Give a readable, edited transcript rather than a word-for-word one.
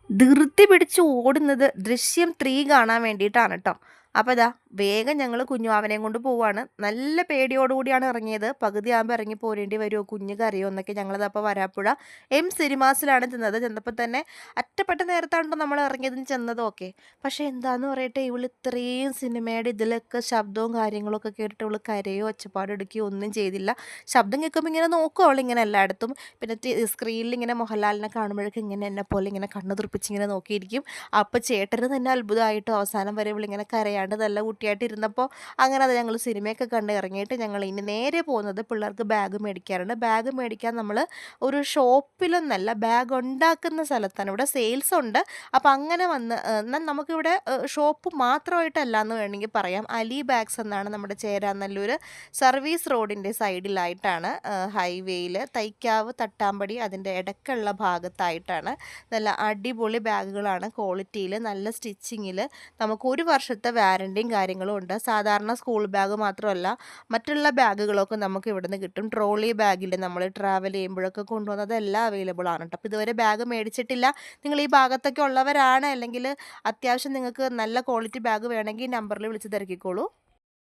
ധൃതി പിടിച്ച് ഓടുന്നത് ദൃശ്യം 3 കാണാൻ വേണ്ടിയിട്ടാണ് ട്ടോ. അപ്പോൾ ദാ വേഗം ഞങ്ങൾ കുഞ്ഞുവാവനെയും കൊണ്ട് പോവാണ്. നല്ല പേടിയോടുകൂടിയാണ് ഇറങ്ങിയത്. പകുതിയാകുമ്പോൾ ഇറങ്ങി പോരേണ്ടി വരുമോ, കുഞ്ഞ് കരയോ എന്നൊക്കെ. ഞങ്ങളതപ്പോൾ വരാപ്പുഴ സിനിമാസിലാണ് ചെന്നത്. ചെന്നപ്പോൾ തന്നെ അറ്റപ്പെട്ട നേരത്താണല്ലോ നമ്മൾ ഇറങ്ങിയതും ചെന്നതും ഒക്കെ. പക്ഷേ എന്താന്ന് പറയട്ടെ, ഇവള് ഇത്രയും സിനിമയുടെ ഇതിലൊക്കെ ശബ്ദവും കാര്യങ്ങളൊക്കെ കേട്ടിട്ട് ഇവള് കരയോ ഒച്ചപ്പാടെടുക്കുകയോ ഒന്നും ചെയ്തില്ല. ശബ്ദം കേൾക്കുമ്പോൾ ഇങ്ങനെ നോക്കും അവളിങ്ങനെ എല്ലായിടത്തും. പിന്നെ സ്ക്രീനിൽ ഇങ്ങനെ മോഹൻലാലിനെ കാണുമ്പോഴൊക്കെ ഇങ്ങനെ എന്നെപ്പോലെ ഇങ്ങനെ കണ്ണ് തുറപ്പിച്ച് ഇങ്ങനെ നോക്കിയിരിക്കും. അപ്പോൾ ചേട്ടന് തന്നെ അത്ഭുതമായിട്ടോ അവസാനം വരെ ഇവളിങ്ങനെ കരയാണ്ട് നല്ല കുട്ടിയായിട്ട് ഇരുന്നപ്പോൾ അങ്ങനെ അത് ഞങ്ങൾ സിനിമയൊക്കെ കണ്ട് ഇറങ്ങിയിട്ട് ഞങ്ങൾ ഇനി നേരെ പോകുന്നത് പിള്ളേർക്ക് ബാഗ് മേടിക്കാറുണ്ട്. ബാഗ് മേടിക്കാൻ നമ്മൾ ഒരു ഷോപ്പിലൊന്നല്ല, ബാഗ് ഉണ്ടാക്കുന്ന സ്ഥലത്താണ്. ഇവിടെ സെയിൽസ് ഉണ്ട്. അപ്പോൾ അങ്ങനെ വന്ന് എന്നാൽ നമുക്കിവിടെ ഷോപ്പ് മാത്രമായിട്ടല്ല എന്ന് വേണമെങ്കിൽ പറയാം. അലി ബാഗ്സ് എന്നാണ് നമ്മുടെ ചേരാനല്ലൂർ സർവീസ് റോഡിൻ്റെ സൈഡിലായിട്ടാണ്, ഹൈവേയിൽ തൈക്കാവ് തട്ടാമ്പടി അതിൻ്റെ ഇടയ്ക്കുള്ള ഭാഗത്തായിട്ടാണ്. നല്ല അടിപൊളി ബാഗുകളാണ്, ക്വാളിറ്റിയിൽ നല്ല സ്റ്റിച്ചിങ്ങിൽ. നമുക്ക് 1 വർഷത്തെ വാറണ്ടിയും കാര്യങ്ങളും ഉണ്ട്. സാധാരണ സ്കൂൾ ബാഗ് മാത്രമല്ല, മറ്റുള്ള ബാഗുകളൊക്കെ നമുക്ക് ഇവിടുന്ന് കിട്ടും. ട്രോളി ബാഗിൽ നമ്മൾ ട്രാവൽ ചെയ്യുമ്പോഴൊക്കെ കൊണ്ടുവന്നത് എല്ലാം അവൈലബിൾ ആണ് കേട്ടോ. അപ്പോൾ ഇതുവരെ ബാഗ് മേടിച്ചിട്ടില്ല, നിങ്ങൾ ഈ ഭാഗത്തൊക്കെ ഉള്ളവരാണ്, അല്ലെങ്കിൽ അത്യാവശ്യം നിങ്ങൾക്ക് നല്ല ക്വാളിറ്റി ബാഗ് വേണമെങ്കിൽ നമ്പറിൽ വിളിച്ച് തിരക്കിക്കോളൂ.